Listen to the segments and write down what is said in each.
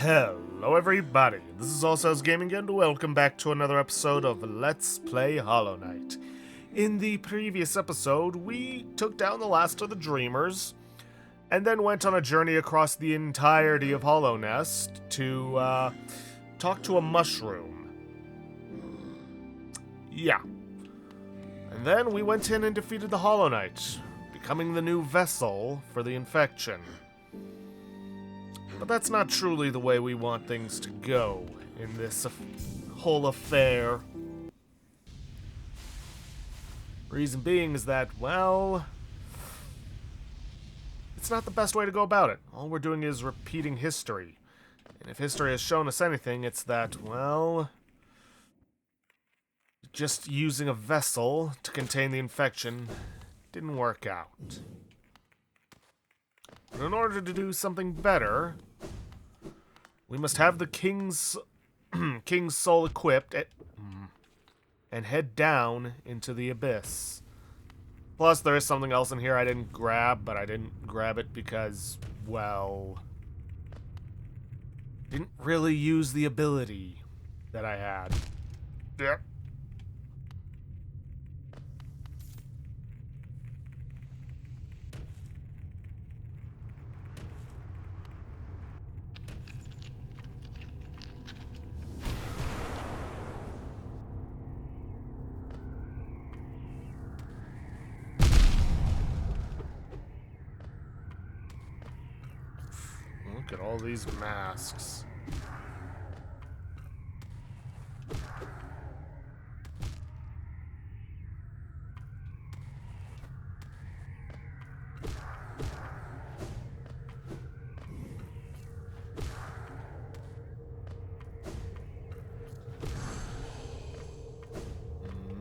Hello everybody, this is All Cells Gaming and welcome back to another episode of Let's Play Hollow Knight. In the previous episode, we took down the last of the Dreamers, and then went on a journey across the entirety of Hollow Nest to, talk to a mushroom. Yeah. And then we went in and defeated the Hollow Knight, becoming the new vessel for the infection. But that's not truly the way we want things to go in this whole affair. Reason being is that, well, it's not the best way to go about it. All we're doing is repeating history. And if history has shown us anything, it's that, well, just using a vessel to contain the infection didn't work out. But in order to do something better, we must have the king's soul equipped and head down into the abyss. Plus, there is something else in here I didn't grab, but I didn't grab it because, well, didn't really use the ability that I had. Yep. Look at all these masks.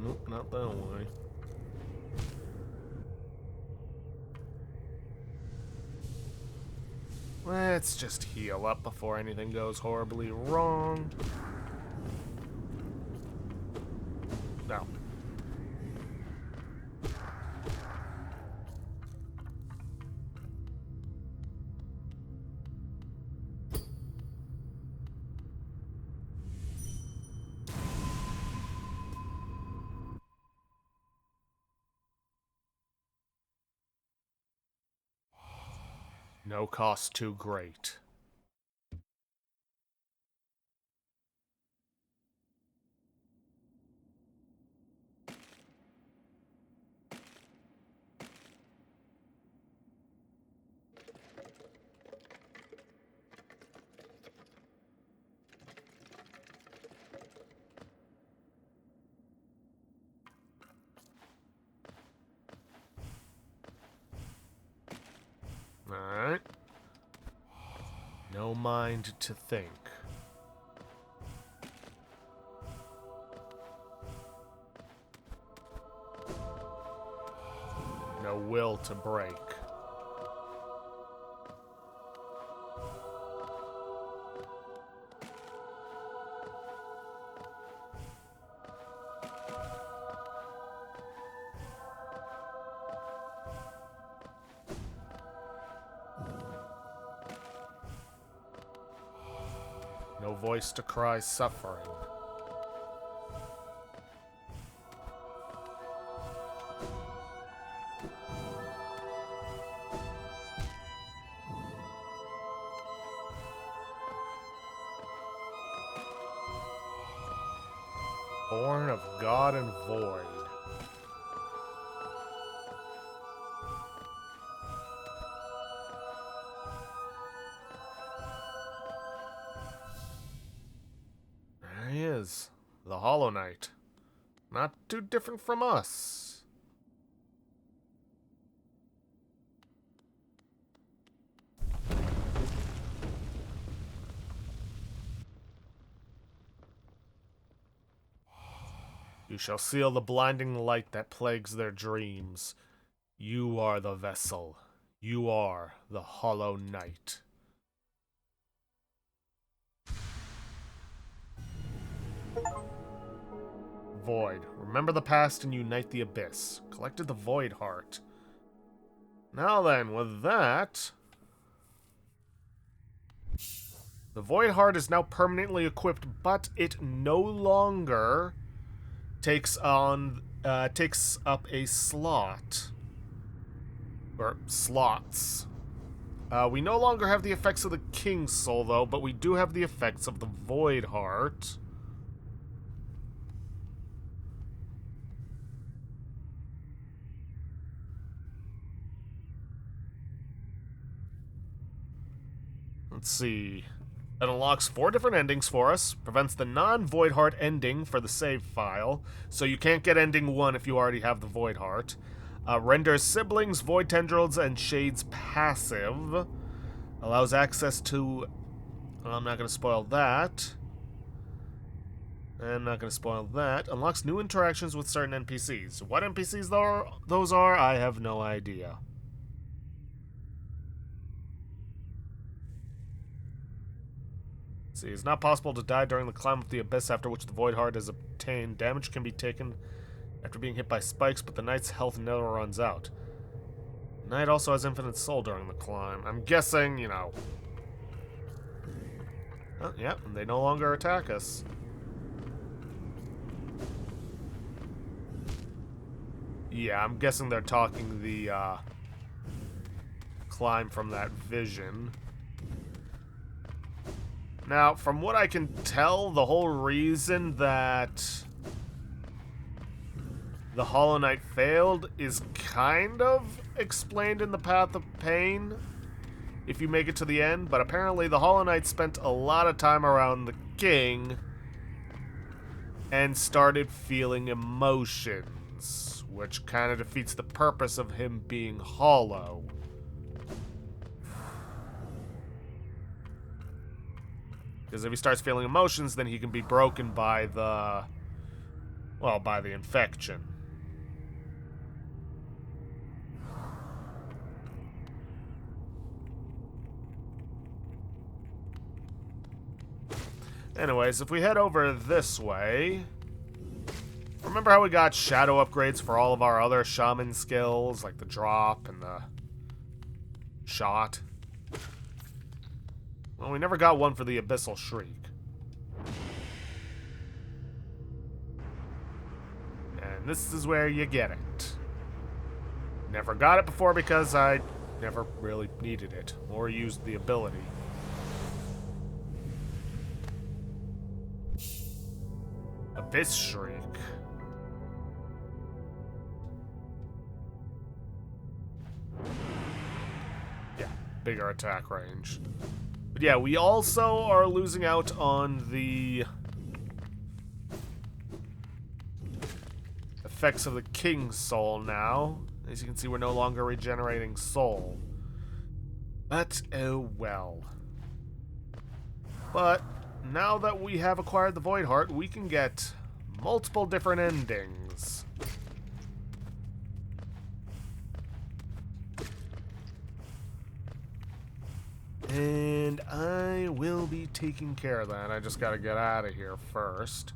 Nope, not that way. Let's just heal up before anything goes horribly wrong. No. No cost too great. Alright. No mind to think. No will to break. No voice to cry suffering. Born of God and void. There he is, the Hollow Knight. Not too different from us. You shall seal the blinding light that plagues their dreams. You are the vessel. You are the Hollow Knight. Void. Remember the past and unite the abyss. Collected the Void Heart. Now then, with that, The Void Heart is now permanently equipped, but it no longer takes up a slot. Or slots. We no longer have the effects of the King's Soul, though, but we do have the effects of the Void Heart. Let's see. It unlocks 4 different endings for us, prevents the non-Void Heart ending for the save file, so you can't get ending 1 if you already have the Void Heart. Renders Siblings, Void Tendrils, and Shades passive. Allows access to... I'm not going to spoil that. I'm not going to spoil that. Unlocks new interactions with certain NPCs. What NPCs those are, I have no idea. See, it's not possible to die during the climb of the abyss, after which the Void Heart is obtained. Damage can be taken after being hit by spikes, but the knight's health never runs out. The knight also has infinite soul during the climb. I'm guessing, you know... Oh, yeah, and they no longer attack us. Yeah, I'm guessing they're talking the, climb from that vision. Now, from what I can tell, the whole reason that the Hollow Knight failed is kind of explained in the Path of Pain, if you make it to the end, but apparently the Hollow Knight spent a lot of time around the king and started feeling emotions, which kind of defeats the purpose of him being hollow. Because if he starts feeling emotions, then he can be broken by the... well, by the infection. Anyways, if we head over this way... Remember how we got shadow upgrades for all of our other shaman skills, like the drop and the shot? Well, we never got one for the Abyssal Shriek. And this is where you get it. Never got it before because I never really needed it or used the ability. Abyss Shriek. Yeah, bigger attack range. But yeah, we also are losing out on the effects of the King's Soul now. As you can see, we're no longer regenerating soul. But, oh well. But, now that we have acquired the Void Heart, we can get multiple different endings. And I will be taking care of that. I just gotta get out of here first.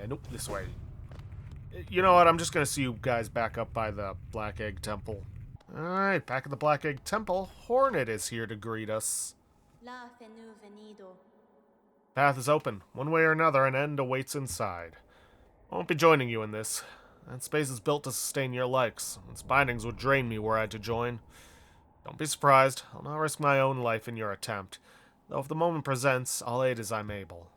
Nope, this way. You know what? I'm just gonna see you guys back up by the Black Egg Temple. Alright, back at the Black Egg Temple. Hornet is here to greet us. Path is open. One way or another, an end awaits inside. I won't be joining you in this. That space is built to sustain your likes. Its bindings would drain me were I to join. Don't be surprised. I'll not risk my own life in your attempt. Though if the moment presents, I'll aid as I'm able.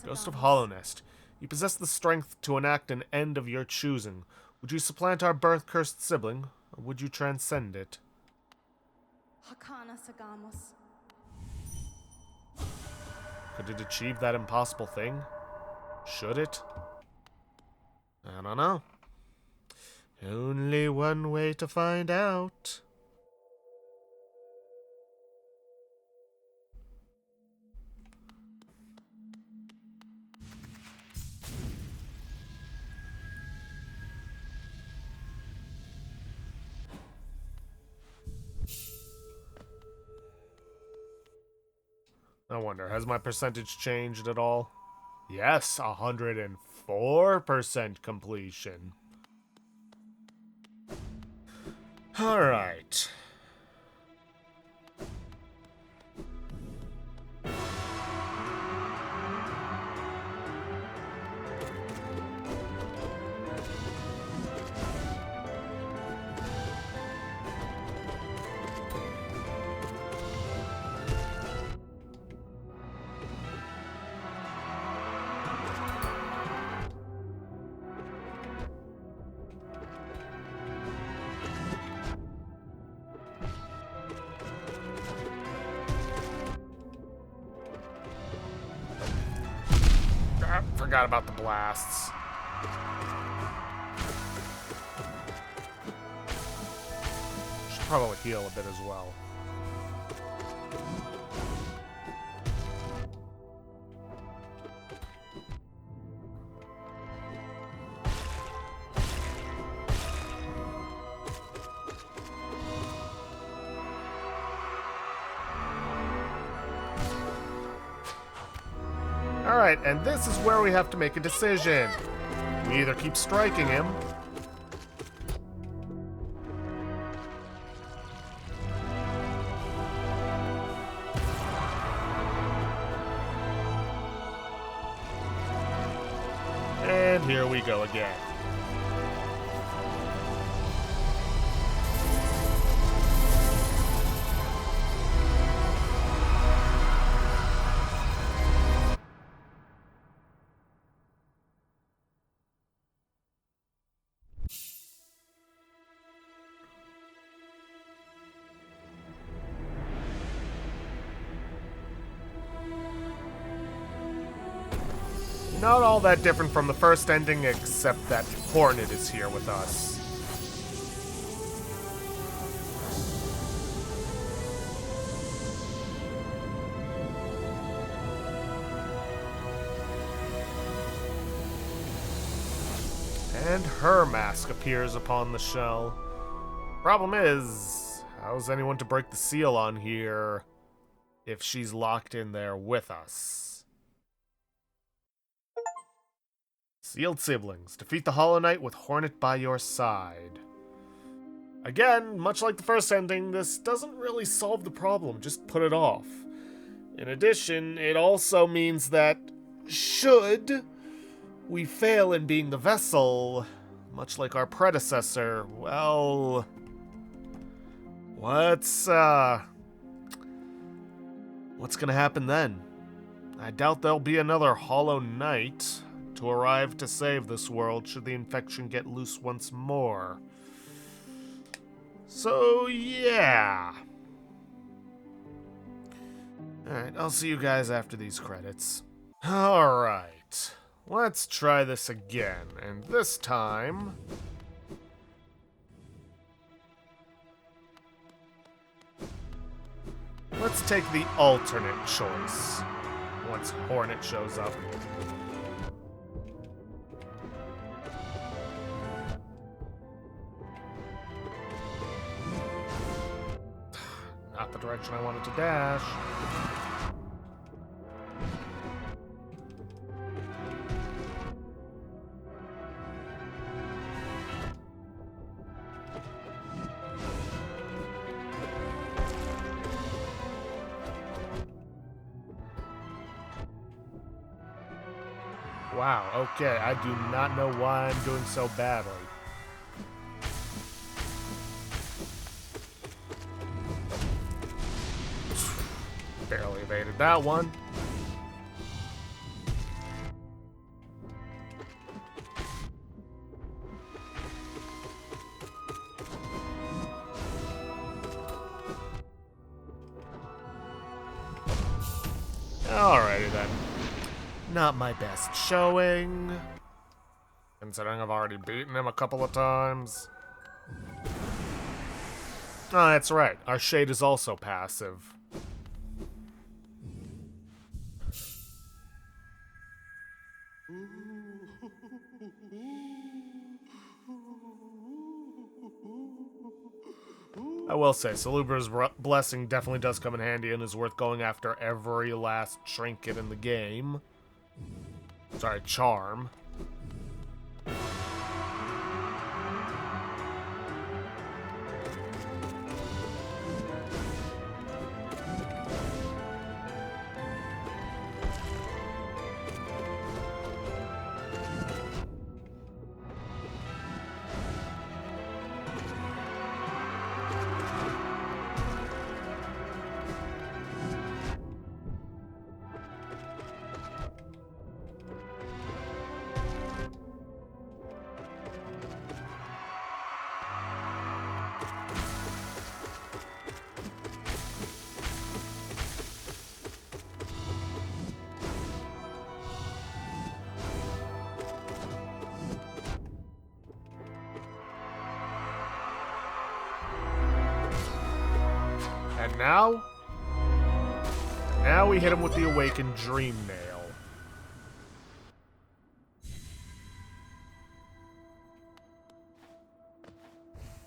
Ghost of Hollownest. You possess the strength to enact an end of your choosing. Would you supplant our birth-cursed sibling, or would you transcend it? Could it achieve that impossible thing? Should it? I don't know. Only one way to find out. I wonder, has my percentage changed at all? Yes, 104% completion. Alright. forgot about the blasts. Should probably heal a bit as well. Alright, and this is where we have to make a decision. We either keep striking him, and here we go again. Not all that different from the first ending, except that Hornet is here with us. And her mask appears upon the shell. Problem is, how's anyone to break the seal on here if she's locked in there with us? Sealed siblings. Defeat the Hollow Knight with Hornet by your side. Again, much like the first ending, this doesn't really solve the problem, just put it off. In addition, it also means that should we fail in being the vessel, much like our predecessor, well, what's gonna happen then? I doubt there'll be another Hollow Knight to arrive to save this world should the infection get loose once more. So, yeah. Alright, I'll see you guys after these credits. Alright, let's try this again, and this time... let's take the alternate choice once Hornet shows up. Not the direction I wanted to dash. Wow, okay, I do not know why I'm doing so badly. Barely evaded that one. Alrighty then. Not my best showing, considering I've already beaten him a couple of times. Oh, that's right. Our shade is also passive. I will say, Salubra's blessing definitely does come in handy and is worth going after every last trinket in the game. Sorry, charm. Now? Now we hit him with the Awakened Dream Nail.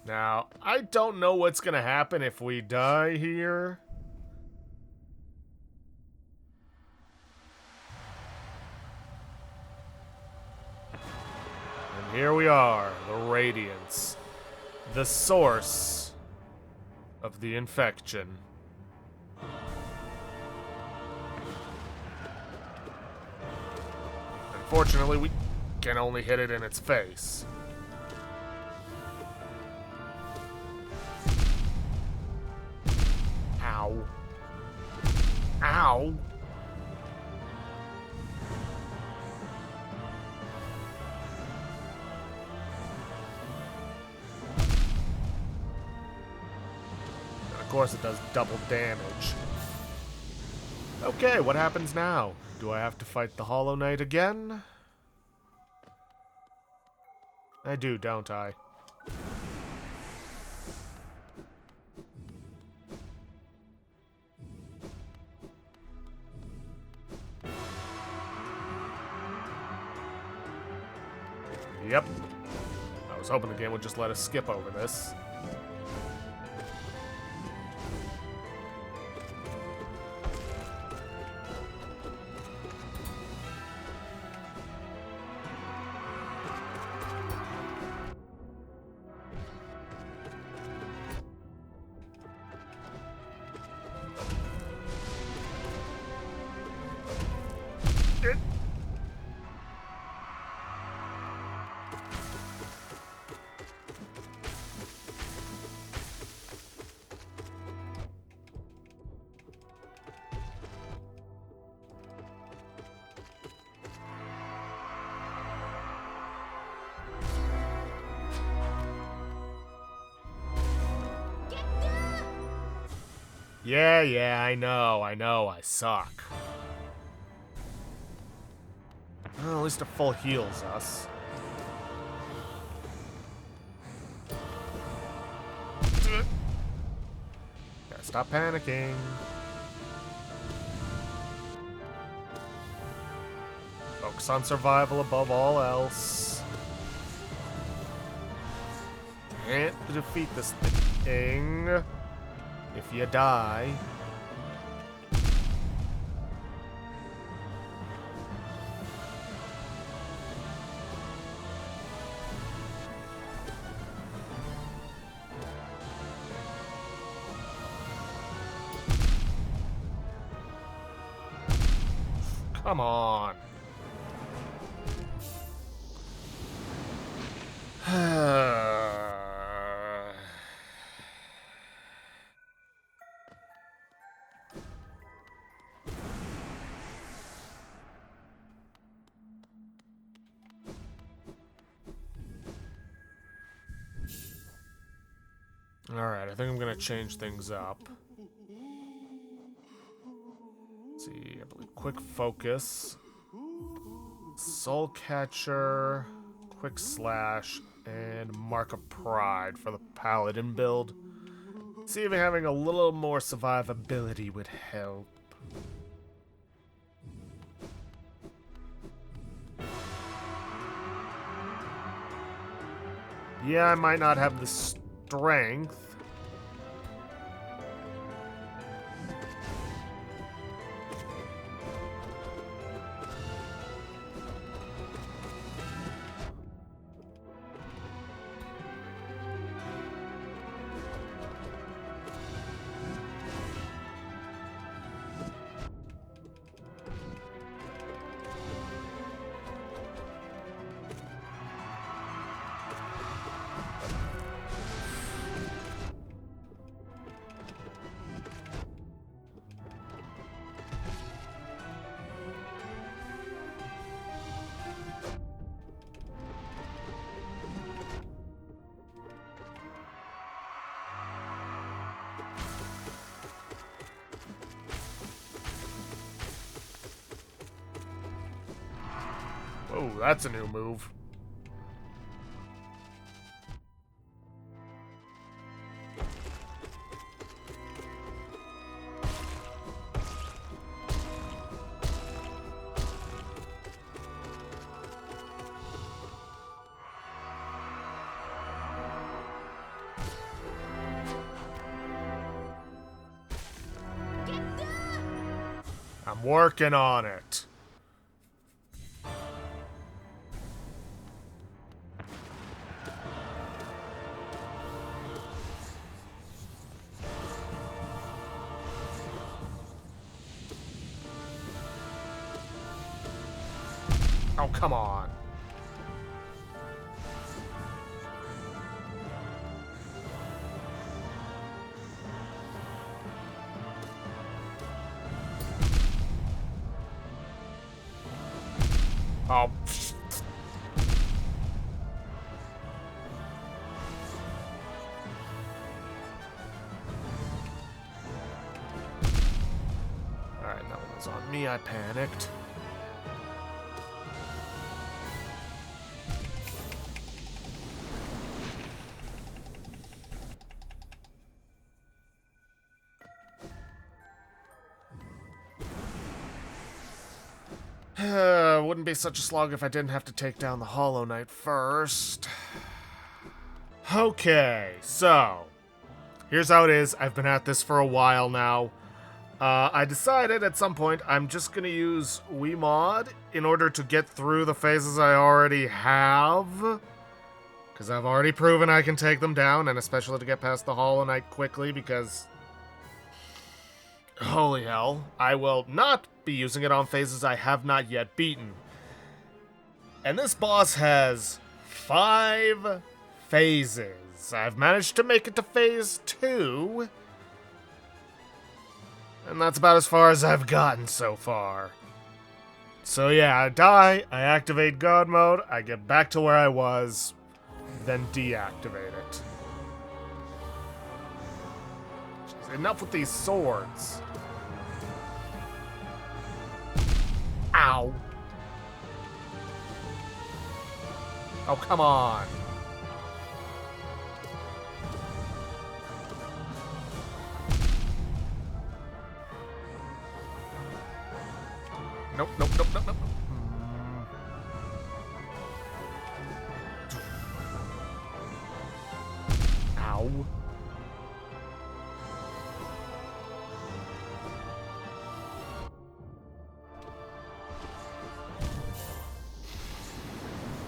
Now, I don't know what's gonna happen if we die here. And here we are, the Radiance. The source of the infection. Unfortunately, we can only hit it in its face. Ow. Ow. And of course it does double damage. Okay, what happens now? Do I have to fight the Hollow Knight again? I do, don't I? Yep. I was hoping the game would just let us skip over this. Yeah, I know, I suck. Well, at least a full heals us. Gotta stop panicking. Focus on survival above all else. Can't defeat this thing if you die. Come on. Alright, I think I'm gonna change things up. Let's see, I believe Quick Focus, Soul Catcher, Quick Slash, and Mark of Pride for the Paladin build. See if having a little more survivability would help. Yeah, I might not have the strength. Oh, that's a new move. I'm working on it. Oh, come on. Oh. Alright, that one was on me. I panicked. Wouldn't be such a slog if I didn't have to take down the Hollow Knight first. Okay, so here's how it is. I've been at this for a while now. I decided at some point I'm just gonna use Wiimod in order to get through the phases I already have. Because I've already proven I can take them down, and especially to get past the Hollow Knight quickly, because holy hell, I will not be using it on phases I have not yet beaten. And this boss has 5 phases. I've managed to make it to phase 2. And that's about as far as I've gotten so far. So yeah, I die, I activate God mode, I get back to where I was, then deactivate it. Jeez, enough with these swords. Ow. Oh, come on. Nope, nope, nope, nope, nope. Ow.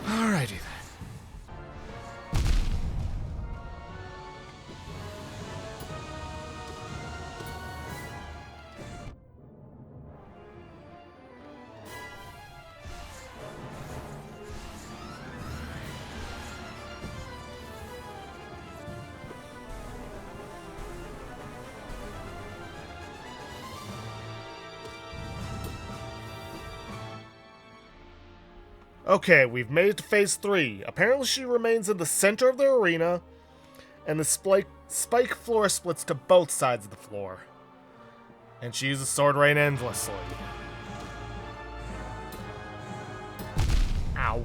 Alrighty then. Okay, we've made it to phase 3. Apparently she remains in the center of the arena, and the spike floor splits to both sides of the floor. And she uses Sword Rain endlessly. Ow.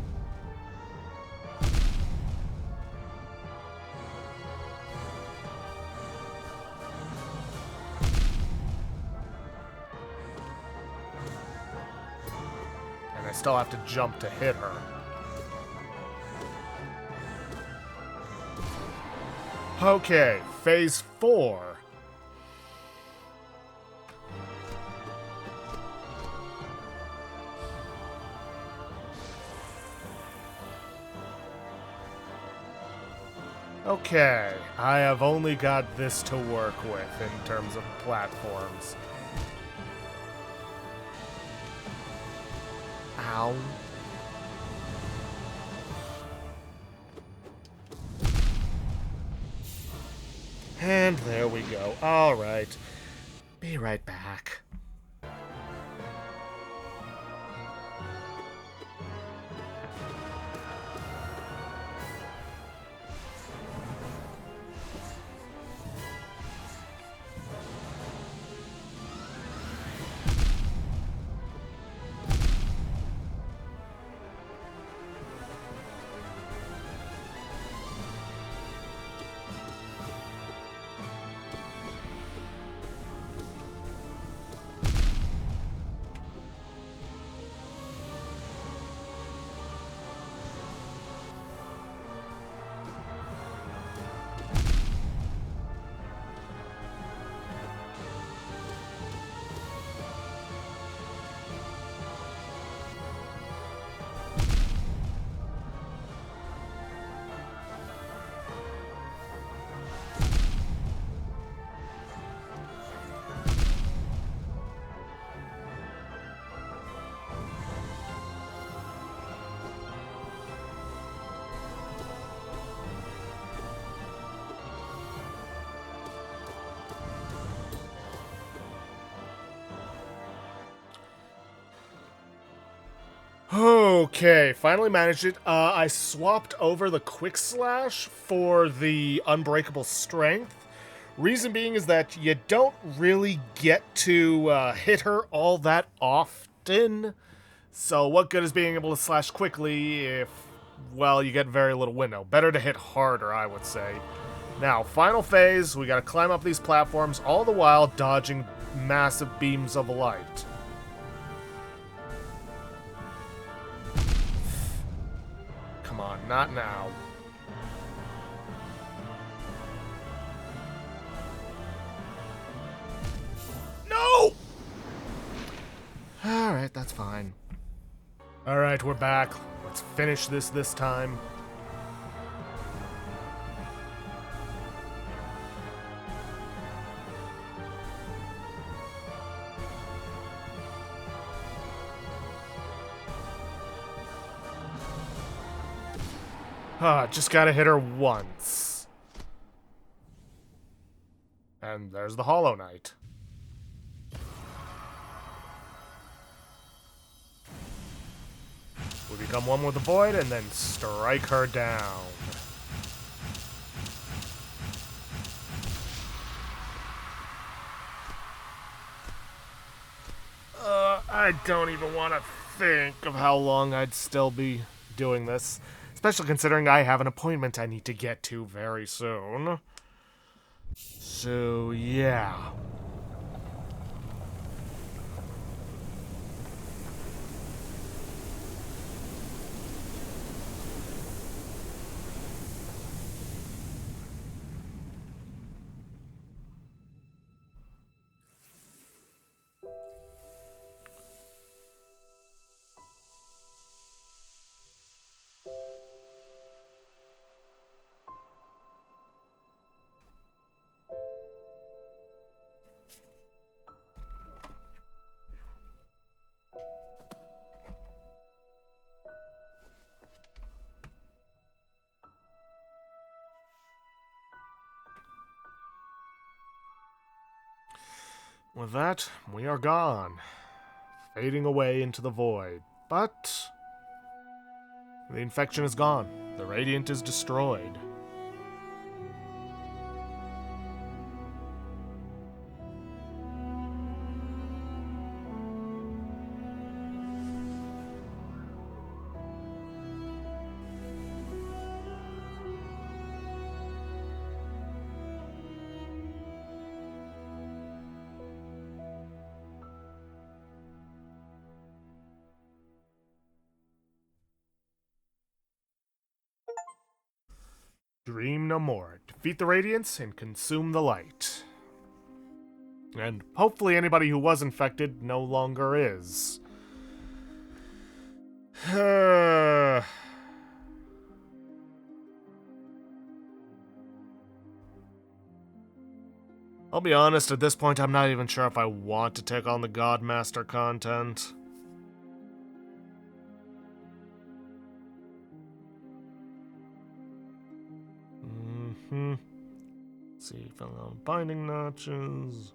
And I still have to jump to hit her. Okay, phase 4. Okay, I have only got this to work with in terms of platforms. Ow. And there we go. Alright. Be right back. Okay, finally managed it. I swapped over the Quick Slash for the Unbreakable Strength. Reason being is that you don't really get to hit her all that often. So what good is being able to slash quickly if, well, you get very little window? Better to hit harder, I would say. Now, final phase, we gotta climb up these platforms, all the while dodging massive beams of light. Come on, not now. No! Alright, that's fine. Alright, we're back. Let's finish this time. Just gotta hit her once. And there's the Hollow Knight. We become one with the Void and then strike her down. I don't even want to think of how long I'd still be doing this. Especially considering I have an appointment I need to get to very soon. So, yeah. With that, we are gone, fading away into the void. But the infection is gone. The Radiant is destroyed. Dream no more. Defeat the Radiance and consume the light. And hopefully anybody who was infected no longer is. I'll be honest, at this point I'm not even sure if I want to take on the Godmaster content. See, filling out binding notches.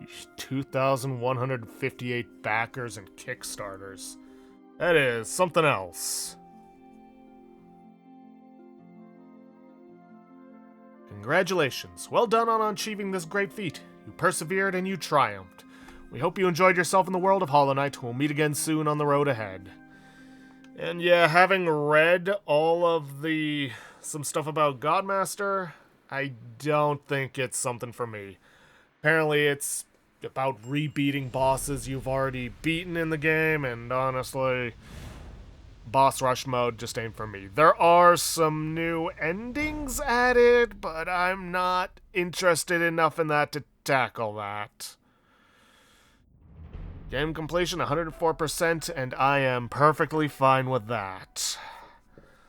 Sheesh, 2,158 backers and Kickstarters. That is something else. Congratulations. Well done on achieving this great feat. You persevered and you triumphed. We hope you enjoyed yourself in the world of Hollow Knight. We'll meet again soon on the road ahead. And yeah, having read all of some stuff about Godmaster, I don't think it's something for me. Apparently it's about re-beating bosses you've already beaten in the game, and honestly, boss rush mode just ain't for me. There are some new endings added, but I'm not interested enough in that to tackle that. Game completion 104%, and I am perfectly fine with that.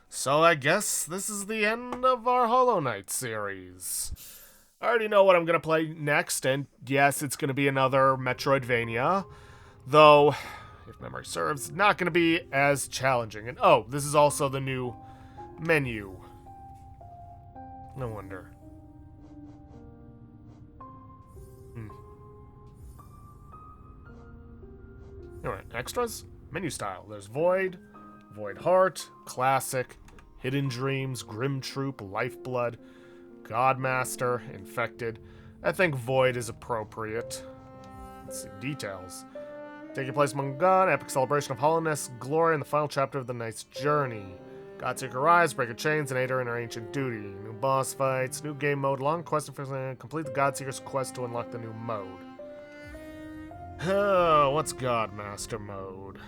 So I guess this is the end of our Hollow Knight series. I already know what I'm going to play next, and yes, it's going to be another Metroidvania. Though, if memory serves, not going to be as challenging. And oh, this is also the new menu. No wonder. Alright, extras? Menu style. There's Void, Void Heart, Classic, Hidden Dreams, Grim Troop, Lifeblood, Godmaster, Infected. I think Void is appropriate. Let's see, details. Taking place among God, epic celebration of hollowness, glory in the final chapter of the Knight's journey. Godseeker Rise, Breaker Chains, and Aider in her ancient duty. New boss fights, new game mode, long quest for complete the Godseeker's quest to unlock the new mode. What's Godmaster mode?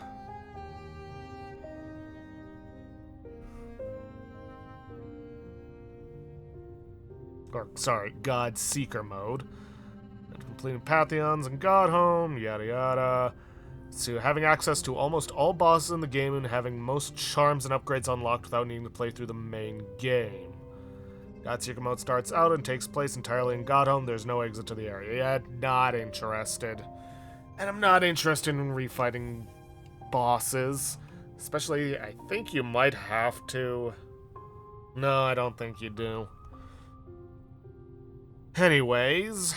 Or, sorry, Godseeker mode. And completing Pantheons and Godhome, yada yada. So having access to almost all bosses in the game and having most charms and upgrades unlocked without needing to play through the main game. Godseeker mode starts out and takes place entirely in Godhome. There's no exit to the area. Yeah, not interested. And I'm not interested in refighting bosses. Especially, I think you might have to. No, I don't think you do. Anyways,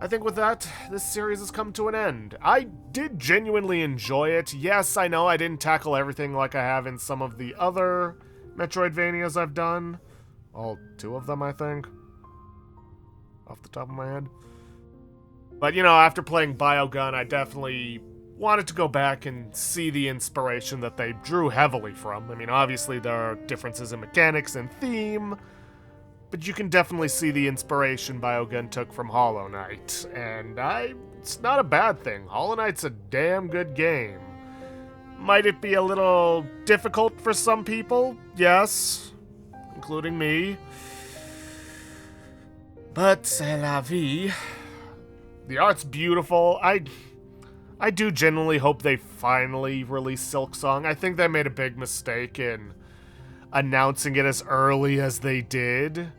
I think with that, this series has come to an end. I did genuinely enjoy it. Yes, I know I didn't tackle everything like I have in some of the other Metroidvanias I've done. All 2 of them, I think. Off the top of my head. But, you know, after playing Biogun, I definitely wanted to go back and see the inspiration that they drew heavily from. I mean, obviously there are differences in mechanics and theme, but you can definitely see the inspiration Biogun took from Hollow Knight. And it's not a bad thing. Hollow Knight's a damn good game. Might it be a little difficult for some people? Yes, including me. But c'est la vie. The art's beautiful. I do genuinely hope they finally release Silksong. I think they made a big mistake in announcing it as early as they did.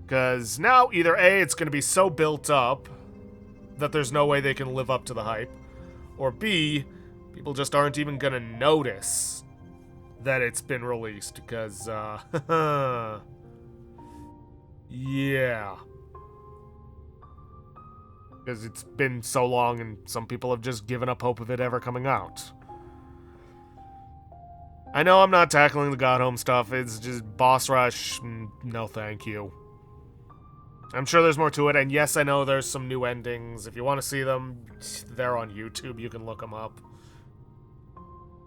Because now either A, it's going to be so built up that there's no way they can live up to the hype, or B, people just aren't even going to notice that it's been released because, yeah. Because it's been so long and some people have just given up hope of it ever coming out. I know I'm not tackling the Godhome stuff, it's just boss rush, no thank you. I'm sure there's more to it, and yes, I know there's some new endings. If you want to see them, they're on YouTube, you can look them up.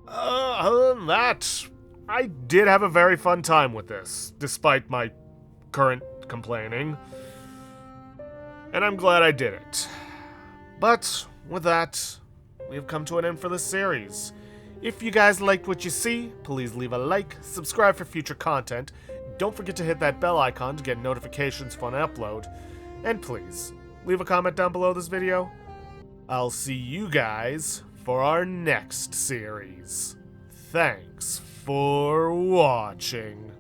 Other than that, I did have a very fun time with this, despite my current complaining. And I'm glad I did it. But, with that, we have come to an end for this series. If you guys liked what you see, please leave a like, subscribe for future content, don't forget to hit that bell icon to get notifications when I upload, and please, leave a comment down below this video. I'll see you guys for our next series. Thanks for watching.